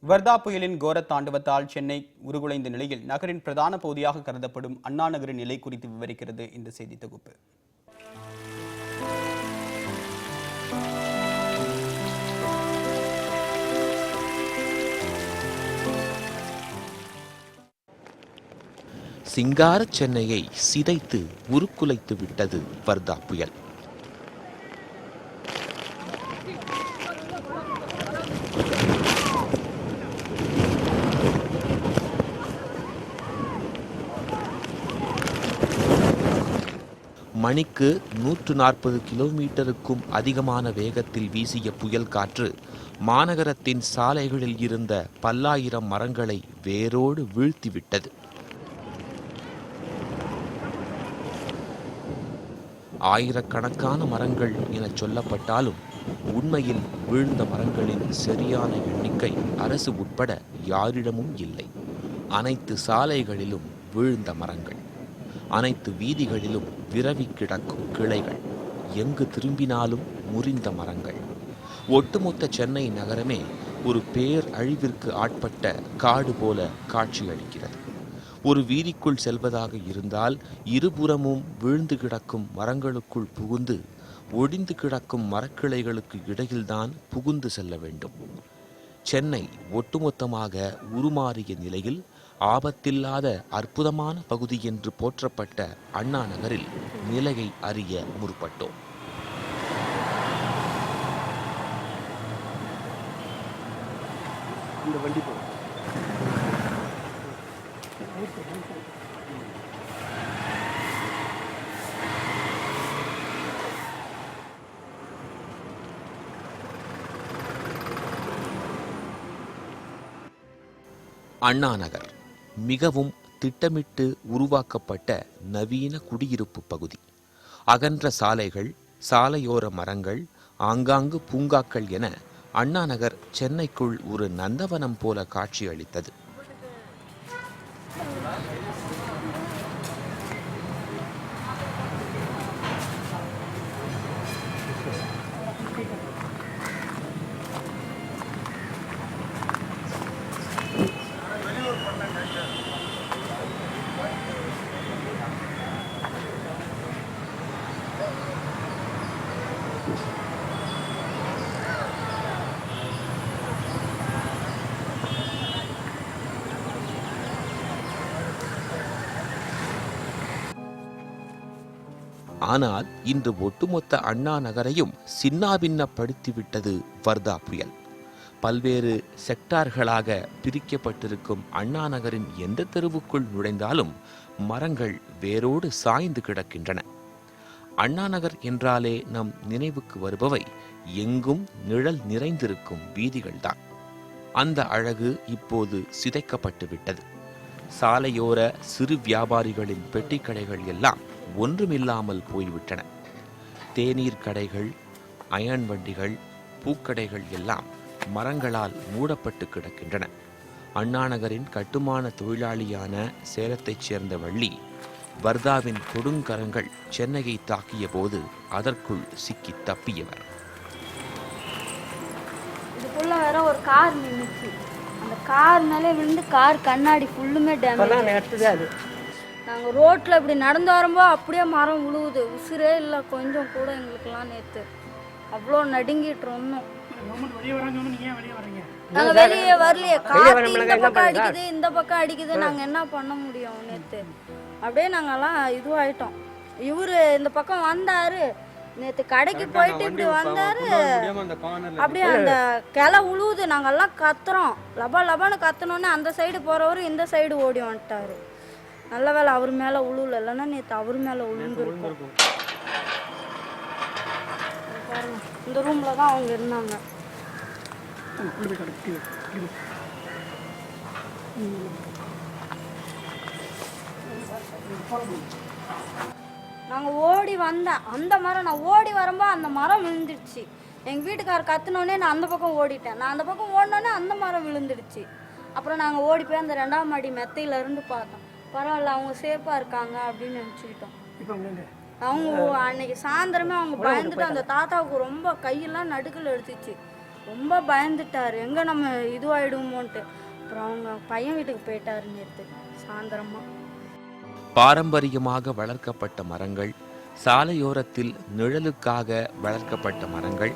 வர்தா புயலின் கோர தாண்டவத்தால் சென்னை உருகுலைந்த நிலையில் நகரின் பிரதான பகுதியாக கருதப்படும் அண்ணா நகரின் நிலை குறித்து விவரிக்கிறது இந்த செய்தி தொகுப்பு. சிங்கார சென்னையை சிதைத்து உருக்குலைத்து விட்டது வர்தா புயல். மணிக்கு 140 கிலோமீட்டருக்கும் அதிகமான வேகத்தில் வீசிய புயல் காற்று மாநகரத்தின் சாலைகளில் இருந்த பல்லாயிரம் மரங்களை வேரோடு வீழ்த்திவிட்டது. ஆயிரக்கணக்கான மரங்கள் என சொல்லப்பட்டாலும் உண்மையில் வீழ்ந்த மரங்களின் சரியான எண்ணிக்கை அரசு உட்பட யாரிடமும் இல்லை. அனைத்து சாலைகளிலும் வீழ்ந்த மரங்கள், அனைத்து வீதிகளிலும் விரவி கிடக்கும் கிளைகள், எங்கு திரும்பினாலும் முறிந்த மரங்கள். ஒட்டுமொத்த சென்னை நகரமே ஒரு பேர் அழிவிற்கு ஆட்பட்ட காடு போல காட்சியளிக்கிறது. ஒரு வீதிக்குள் செல்வதாக இருந்தால் இருபுறமும் வீழ்ந்து கிடக்கும் மரங்களுக்குள் புகுந்து ஒடிந்து கிடக்கும் மரக்கிளைகளுக்கு இடையில்தான் புகுந்து செல்ல வேண்டும். சென்னை ஒட்டுமொத்தமாக உருமாறிய நிலையில் ஆபத்தில்லாத அற்புதமான பகுதி என்று போற்றப்பட்ட அண்ணா நகரில் நிலையை அறிய முற்பட்டோம். அண்ணா நகர் மிகவும் திட்டமிட்டு உருவாக்கப்பட்ட நவீன குடியிருப்பு பகுதி. அகன்ற சாலைகள், சாலையோர மரங்கள், ஆங்காங்கு பூங்காக்கள் என அண்ணா நகர் சென்னைக்குள் ஒரு நந்தவனம் போல காட்சியளித்தது. ஆனால் இன்று ஒட்டுமொத்த அண்ணா நகரையும் சின்னாபின்னப்படுத்திவிட்டது வர்தா புயல். பல்வேறு செக்டார்களாக பிரிக்கப்பட்டிருக்கும் அண்ணா நகரின் எந்த தெருவுக்குள் நுழைந்தாலும் மரங்கள் வேரோடு சாய்ந்து கிடக்கின்றன. அண்ணா நகர் என்றாலே நம் நினைவுக்கு வருபவை எங்கும் நிழல் நிறைந்திருக்கும் வீதிகள்தான். அந்த அழகு இப்போது சிதைக்கப்பட்டு விட்டது. சாலையோர சிறு வியாபாரிகளின் பெட்டிக்கடைகள் எல்லாம் ஒன்றுமில்லாமல் போய்விட்டன. தேநீர் கடைகள், அயன் வண்டிகள், பூக்கடைகள் எல்லாம் மரங்களால் மூடப்பட்டு கிடக்கின்றன. அண்ணாநகரின் கட்டுமான தொழிலாளியான சேலத்தைச் சேர்ந்த வள்ளி, வர்தாவின் கொடுங்கரங்கள் சென்னையை தாக்கிய போது அதற்குள் சிக்கி தப்பியவர். இதுக்குள்ள வேற ஒரு கார் நின்னுச்சு. அந்த கார் மேலே விழுந்து கார் கண்ணாடி ஃபுல்லுமே டேமேஜ். நாங்கள் ரோட்டில் இப்படி நடந்து வரும்போது அப்படியே மரம் விழுவுது. உசுரே இல்லை கொஞ்சம் கூட எங்களுக்கெல்லாம். நேற்று அவ்வளோ நடுங்கிட்டு இருந்தோம். நாங்கள் வெளியே வரலையே, காற்று இந்த பக்கம் அடிக்குது இந்த பக்கம் அடிக்குது. நாங்கள் என்ன பண்ண முடியும்? நேற்று அப்படியே நாங்கெல்லாம் இதுவாயிட்டோம். இவரு இந்த பக்கம் வந்தாரு, நேற்று கடைக்கு போயிட்டு இப்படி வந்தாரு, அப்படியே அந்த கிளை உழுவுது. நாங்கெல்லாம் கத்துறோம், லபா லபான்னு கத்துனோன்னே அந்த சைடு போறவரு இந்த சைடு ஓடி வந்துட்டாரு. நல்ல வேலை அவர் மேலே உழுவுல, இல்லைன்னா நேற்று அவர் மேலே உழுந்துருக்கும். இந்த ரூமில் தான் அவங்க இருந்தாங்க. நாங்கள் ஓடி வந்தேன். அந்த மரம் நான் ஓடி வரும்போது அந்த மரம் விழுந்துடுச்சு. எங்கள் வீட்டுக்காரர் கத்துனோடனே நான் அந்த பக்கம் ஓடிட்டேன். நான் அந்த பக்கம் ஓடினோடனே அந்த மரம் விழுந்துடுச்சு. அப்புறம் நாங்கள் ஓடி போய் அந்த 2ஆம் மாடி மெத்தையிலேருந்து பார்த்தோம். பரவாயில்ல, அவங்க சேஃபாக இருக்காங்க அப்படின்னு நினச்சிக்கிட்டோம். அவங்க அன்னைக்கு சாயந்தரமே அவங்க பயந்துட்டு அந்த தாத்தாவுக்கு ரொம்ப கையெல்லாம் நடுக்கல் எடுத்துச்சு. ரொம்ப பயந்துட்டார், எங்கே நம்ம இதுவாகிடுவோமோன்ட்டு. அப்புறம் அவங்க பையன் வீட்டுக்கு போயிட்டார் நேற்று சாயந்தரமாக. பாரம்பரியமாக வளர்க்கப்பட்ட மரங்கள், சாலையோரத்தில் நிழலுக்காக வளர்க்கப்பட்ட மரங்கள்,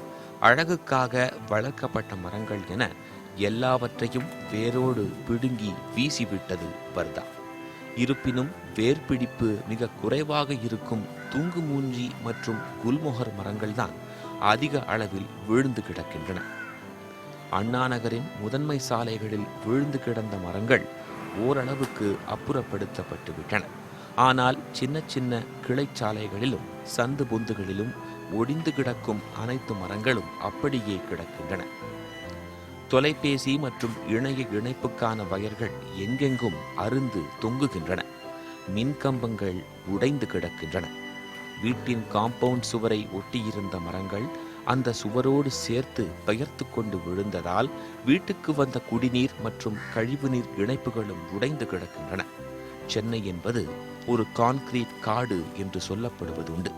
அழகுக்காக வளர்க்கப்பட்ட மரங்கள் என எல்லாவற்றையும் வேரோடு பிடுங்கி வீசிவிட்டது வர்தா. இருப்பினும் வேர்பிடிப்பு மிக குறைவாக இருக்கும் தூங்கு மூஞ்சி மற்றும் குல்மொஹர் மரங்கள்தான் அதிக அளவில் விழுந்து கிடக்கின்றன. அண்ணா நகரின் முதன்மை சாலைகளில் விழுந்து கிடந்த மரங்கள் ஓரளவுக்கு அப்புறப்படுத்தப்பட்டு விட்டன. ஆனால் சின்ன சின்ன கிளைச்சாலைகளிலும் சந்து பொந்துகளிலும் ஒடிந்து கிடக்கும் அனைத்து மரங்களும் அப்படியே கிடக்கின்றன. தொலைபேசி மற்றும் இணைய இணைப்புக்கான வயர்கள் எங்கெங்கும் அருந்து தொங்குகின்றன. மின்கம்பங்கள் உடைந்து கிடக்கின்றன. வீட்டின் காம்பவுண்ட் சுவரை ஒட்டியிருந்த மரங்கள் அந்த சுவரோடு சேர்த்து பெயர்த்து கொண்டு விழுந்ததால் வீட்டுக்கு வந்த குடிநீர் மற்றும் கழிவுநீர் இணைப்புகளும் உடைந்து கிடக்கின்றன. சென்னை என்பது ஒரு கான்கிரீட் காடு என்று சொல்லப்படுவது உண்டு.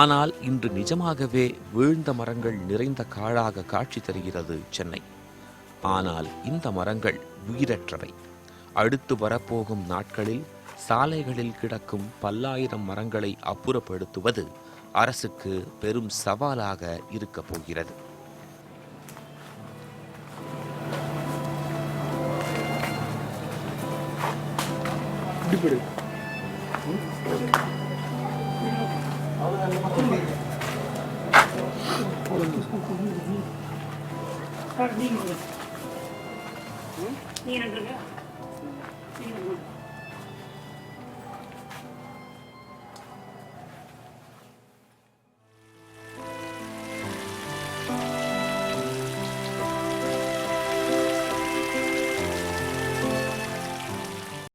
ஆனால் இன்று நிஜமாகவே வீழ்ந்த மரங்கள் நிறைந்த காடாக காட்சி தருகிறது சென்னை. ஆனால் இந்த மரங்கள் உயிரற்றவை. அடுத்து வரப்போகும் நாட்களில் சாலைகளில் கிடக்கும் பல்லாயிரம் மரங்களை அப்புறப்படுத்துவது அரசுக்கு பெரும் சவாலாக இருக்கப் போகிறது. நீங்க